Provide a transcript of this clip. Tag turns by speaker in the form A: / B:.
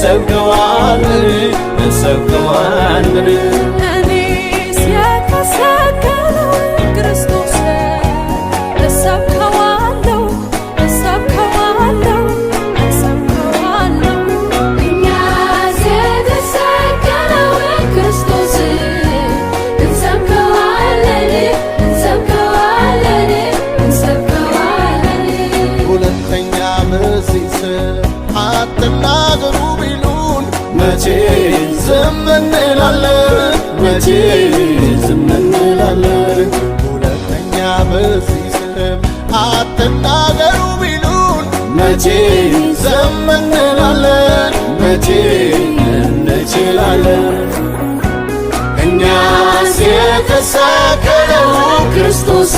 A: እንሰብከዋለን እንሰብከዋለን
B: እኔስ የተሰቀለውን ክርስቶስን እሰብከዋለሁ እሰብከዋለሁ እሰብከዋለሁ
C: እኛስ የተሰቀለውን ክርስቶስን እንሰብከዋለን እንሰብከዋለን እንሰብከዋለን
D: ሁለተኛ በዚህ ስም አትናገሩ ቢሉን
A: መቼ ዝም እንላለን መቼ ዝም እንላለን
D: ሁለተኛ በዚህ ስም አትናገሩ ቢሉን
A: መቼ ዝም እንላለን መቼ እንችላለን እኛስ የተሰቀለው ክርስቶስ